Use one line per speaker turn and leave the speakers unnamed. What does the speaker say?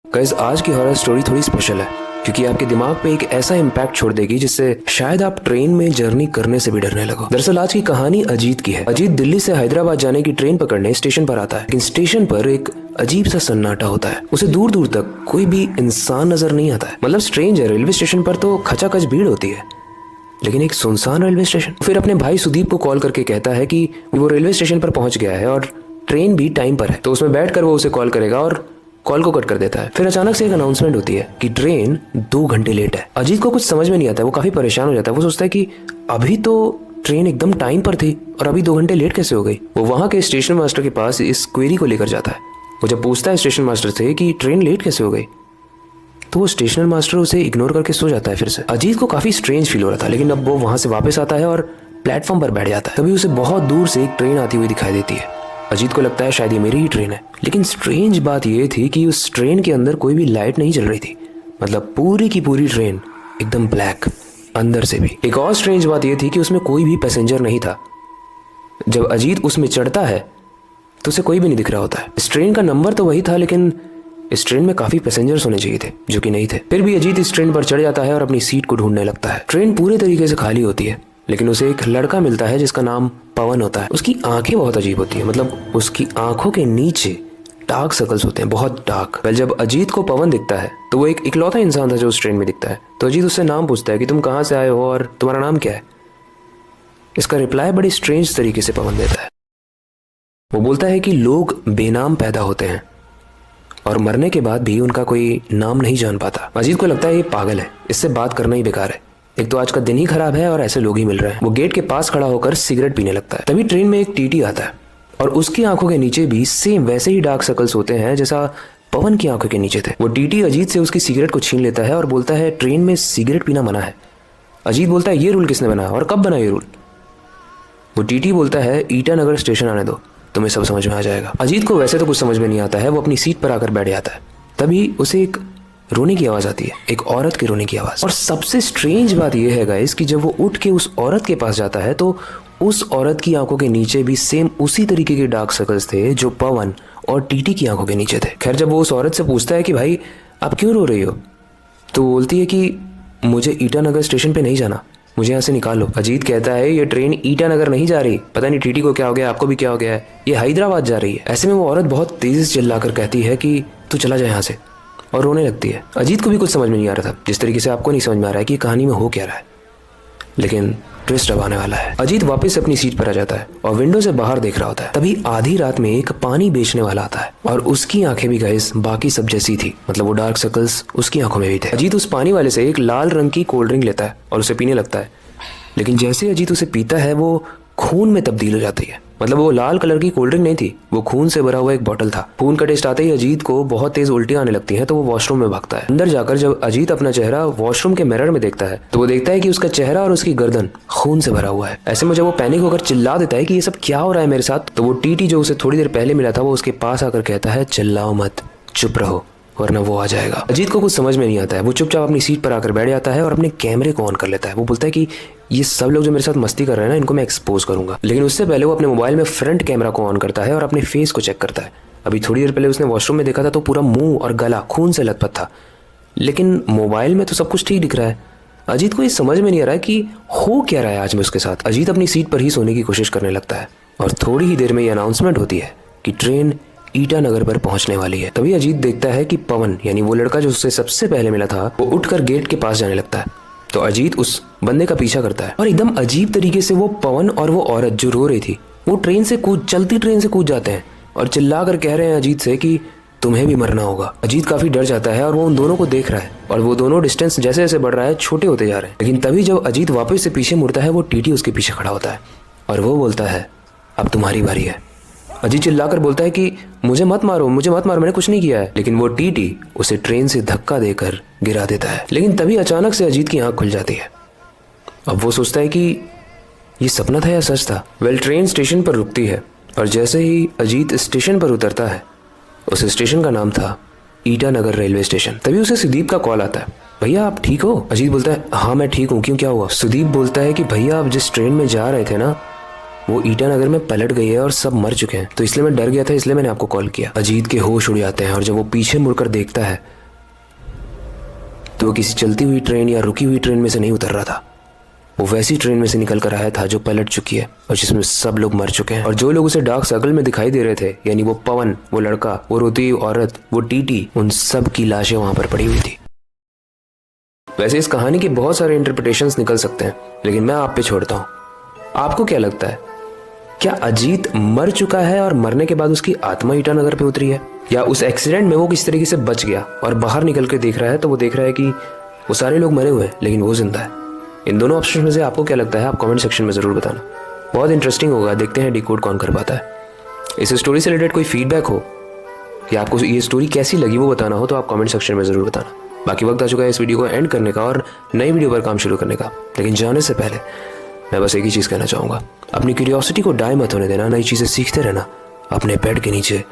Guys आज की horror story थोड़ी स्पेशल है क्योंकि आपके दिमाग पे एक ऐसा इम्पैक्ट छोड़ देगी जिससे शायद आप ट्रेन में जर्नी करने से भी डरने लगो। दरअसल आज की कहानी अजीत की है। अजीत दिल्ली से हैदराबाद जाने की ट्रेन पकड़ने स्टेशन पर आता है, लेकिन स्टेशन पर एक अजीब सा सन्नाटा होता है। उसे दूर दूर तक कोई भी इंसान नजर नहीं आता है। मतलब स्ट्रेंज है, रेलवे स्टेशन पर तो खचाखच भीड़ होती है, लेकिन एक सुनसान रेलवे स्टेशन। फिर अपने भाई सुदीप को कॉल करके कहता है कि वो रेलवे स्टेशन पर पहुंच गया है और ट्रेन भी टाइम पर है, तो उसमें बैठकर वो उसे कॉल करेगा और कॉल को कट कर देता है। फिर अचानक से एक अनाउंसमेंट होती है कि ट्रेन 2 घंटे लेट है। अजीत को कुछ समझ में नहीं आता है, वो काफी परेशान हो जाता है। वो सोचता है कि अभी तो ट्रेन एकदम टाइम पर थी और अभी 2 घंटे लेट कैसे हो गई। वो वहां के स्टेशन मास्टर के पास इस क्वेरी को लेकर जाता है। वो जब पूछता है स्टेशन मास्टर से कि ट्रेन लेट कैसे हो गई, तो वो स्टेशन मास्टर उसे इग्नोर करके सो जाता है। फिर से अजीत को काफी स्ट्रेंज फील हो रहा था, लेकिन अब वो वहां से वापस आता है और प्लेटफॉर्म पर बैठ जाता है। तभी उसे बहुत दूर से एक ट्रेन आती हुई दिखाई देती है। अजीत को लगता है शायद ये मेरी ही ट्रेन है, लेकिन स्ट्रेंज बात ये थी कि उस ट्रेन के अंदर कोई भी लाइट नहीं जल रही थी। मतलब पूरी की पूरी ट्रेन एकदम ब्लैक अंदर से भी। एक और स्ट्रेंज बात ये थी कि उसमें कोई भी पैसेंजर नहीं था। जब अजीत उसमें चढ़ता है तो उसे कोई भी नहीं दिख रहा होता है। इस ट्रेन का नंबर तो वही था, लेकिन इस ट्रेन में काफी पैसेंजर्स होने चाहिए थे जो कि नहीं थे। फिर भी अजीत इस ट्रेन पर चढ़ जाता है और अपनी सीट को ढूंढने लगता है। ट्रेन पूरे तरीके से खाली होती है, लेकिन उसे एक लड़का मिलता है जिसका नाम पवन होता है। उसकी आंखें बहुत अजीब होती है, मतलब उसकी आंखों के नीचे डार्क सर्कल्स होते हैं, बहुत डार्क। वेल जब अजीत को पवन दिखता है तो वो एक इकलौता इंसान था जो उस ट्रेन में दिखता है। तो अजीत उससे नाम पूछता है कि तुम कहाँ से आए हो और तुम्हारा नाम क्या है। इसका रिप्लाई बड़ी स्ट्रेंज तरीके से पवन देता है। वो बोलता है कि लोग बेनाम पैदा होते हैं और मरने के बाद भी उनका कोई नाम नहीं जान पाता। अजीत को लगता है ये पागल है, इससे बात करना ही बेकार है। एक तो आज का दिन ही खराब है और ऐसे लोग ही मिल रहे हैं। वो गेट के पास खड़ा होकर सिगरेट पीने लगता है। तभी ट्रेन में एक टीटी आता है और उसकी आंखों के नीचे भी सेम वैसे ही डार्क सर्कल्स होते हैं जैसा पवन की आंखों के नीचे थे। वो टीटी अजीत से उसकी सिगरेट को छीन लेता है और बोलता है ट्रेन में सिगरेट पीना मना है। अजीत बोलता है ये रूल किसने बनाया और कब बना ये रूल। वो टीटी बोलता है ईटानगर स्टेशन आने दो, तुम्हें सब समझ में आ जाएगा। अजीत को वैसे तो कुछ समझ में नहीं आता है। वो अपनी सीट पर आकर बैठ जाता है। तभी उसे एक रोने की आवाज आती है, एक औरत के रोने की आवाज। और सबसे स्ट्रेंज बात यह है गाइस कि जब वो उठ के उस औरत के पास जाता है तो उस औरत की आंखों के नीचे भी सेम उसी तरीके के डार्क सर्कल्स थे जो पवन और टीटी की आंखों के नीचे थे। खैर जब वो उस औरत से पूछता है कि भाई आप क्यों रो रही हो, तो वो बोलती है कि मुझे ईटानगर स्टेशन पे नहीं जाना, मुझे यहाँ से निकालो। अजीत कहता है ये ट्रेन ईटानगर नहीं जा रही, पता नहीं टीटी को क्या हो गया, आपको भी क्या हो गया है, ये हैदराबाद जा रही है। ऐसे में वो औरत बहुत तेजी से चिल्लाकर कहती है कि तू चला जा यहाँ से, और रोने लगती है। अजीत को भी कुछ समझ में नहीं आ रहा था, जिस तरीके से आपको नहीं समझ में आ रहा है कि कहानी में हो क्या रहा है, लेकिन ट्विस्ट अब आने वाला है। अजीत वापस अपनी सीट पर आ जाता है और विंडो से बाहर देख रहा होता है। तभी आधी रात में एक पानी बेचने वाला आता है और उसकी आंखें भी गाइस बाकी सब जैसी थी, मतलब वो डार्क सर्कल्स उसकी आंखों में भी थे। अजीत उस पानी वाले से एक लाल रंग की कोल्ड ड्रिंक लेता है और उसे पीने लगता है, लेकिन जैसे अजीत उसे पीता है वो खून में तब्दील हो जाती है। मतलब वो लाल कलर की कोल्ड ड्रिंक नहीं थी, वो खून से भरा हुआ एक बोतल था। खून का टेस्ट आते ही अजीत को बहुत तेज उल्टियां आने लगती हैं, तो वो वॉशरूम में भागता है। अंदर जाकर जब अजीत अपना चेहरा वॉशरूम के मिरर में देखता है तो वो देखता है कि उसका चेहरा और उसकी गर्दन खून से भरा हुआ है। ऐसे में जब वो पैनिक होकर चिल्ला देता है कि ये सब क्या हो रहा है मेरे साथ, तो वो टीटी जो उसे थोड़ी देर पहले मिला था वो उसके पास आकर कहता है चिल्लाओ मत, चुप रहो वरना वो आ जाएगा। अजीत को कुछ समझ में नहीं आता है। वो चुपचाप अपनी सीट पर आकर बैठ जाता है और अपने कैमरे को ऑन कर लेता है। वो बोलता है कि ये सब लोग जो मेरे साथ मस्ती कर रहे हैं ना, इनको मैं एक्सपोज करूंगा। लेकिन उससे पहले वो अपने मोबाइल में फ्रंट कैमरा को ऑन करता है और अपने फेस को चेक करता है। अभी थोड़ी देर पहले उसने वॉशरूम में देखा था तो पूरा मुंह और गला खून से लथपथ था, लेकिन मोबाइल में तो सब कुछ ठीक दिख रहा है। अजीत को ये समझ में नहीं आ रहा है कि हो क्या रहा है आज में उसके साथ। अजीत अपनी सीट पर ही सोने की कोशिश करने लगता है और थोड़ी ही देर में ये अनाउंसमेंट होती है कि ट्रेन ईटानगर पर पहुंचने वाली है। तभी अजीत देखता है कि पवन यानी वो लड़का जो उससे सबसे पहले मिला था वो उठकर गेट के पास जाने लगता है। तो अजीत उस बंदे का पीछा करता है और एकदम अजीब तरीके से वो पवन और वो औरत जो रो रही थी वो चलती ट्रेन से कूद जाते हैं और चिल्ला कर कह रहे हैं अजीत से कि तुम्हें भी मरना होगा। अजीत काफी डर जाता है और वो उन दोनों को देख रहा है और वो दोनों डिस्टेंस जैसे जैसे बढ़ रहा है छोटे होते जा रहे हैं। लेकिन तभी जब अजीत वापस से पीछे मुड़ता है वो टीटी उसके पीछे खड़ा होता है और वो बोलता है अब तुम्हारी बारी है। अजीत चिल्लाकर बोलता है कि मुझे मत मारो, मैंने कुछ नहीं किया है। लेकिन वो टीटी उसे ट्रेन से धक्का देकर गिरा देता है। लेकिन तभी अचानक से अजीत की आंख खुल जाती है। अब वो सोचता है कि ये सपना था या सच था। वेल ट्रेन स्टेशन पर रुकती है और जैसे ही अजीत स्टेशन पर उतरता है उस स्टेशन का नाम था ईटानगर रेलवे स्टेशन। तभी उसे सुदीप का कॉल आता है, भैया आप ठीक हो। अजीत बोलता है हाँ मैं ठीक हूँ, क्यों क्या हुआ। सुदीप बोलता है कि भैया आप जिस ट्रेन में जा रहे थे ना वो ईटानगर में पलट गई है और सब मर चुके हैं। तो इसलिए मैं डर गया था, इसलिए मैंने आपको कॉल किया। अजीत के होश उड़ जाते हैं और जब वो पीछे मुड़कर देखता है तो वो किसी चलती हुई ट्रेन या रुकी हुई ट्रेन में से नहीं उतर रहा था। वो वैसी ट्रेन में से निकल कर आया था जो पलट चुकी है और जिसमें सब लोग मर चुके हैं। और जो लोग उसे डार्क सर्कल में दिखाई दे रहे थे, यानी वो पवन, वो लड़का, वो रोती हुई औरत, वो टीटी, उन सब की लाशें वहां पर पड़ी हुई थी। वैसे इस कहानी के बहुत सारे इंटरप्रिटेशंस निकल सकते हैं, लेकिन मैं आप पे छोड़ता हूं। आपको क्या लगता है, क्या अजीत मर चुका है और मरने के बाद उसकी आत्मा ईटानगर पे उतरी है, या उस एक्सीडेंट में वो किस तरीके से बच गया और बाहर निकल के देख रहा है तो वो देख रहा है कि वो सारे लोग मरे हुए हैं लेकिन वो जिंदा है। इन दोनों ऑप्शन में से आपको क्या लगता है, आप कमेंट सेक्शन में जरूर बताना। बहुत इंटरेस्टिंग होगा, देखते हैं डिकोड कौन कर पाता है। इस स्टोरी से रिलेटेड कोई फीडबैक हो या आपको ये स्टोरी कैसी लगी वो बताना हो तो आप कमेंट सेक्शन में जरूर बताना। बाकी वक्त आ चुका है इस वीडियो को एंड करने का और नई वीडियो पर काम शुरू करने का, लेकिन जाने से पहले मैं बस एक ही चीज़ कहना चाहूँगा, अपनी क्यूरियोसिटी को डाई मत होने देना, नई चीज़ें सीखते रहना, अपने बेड के नीचे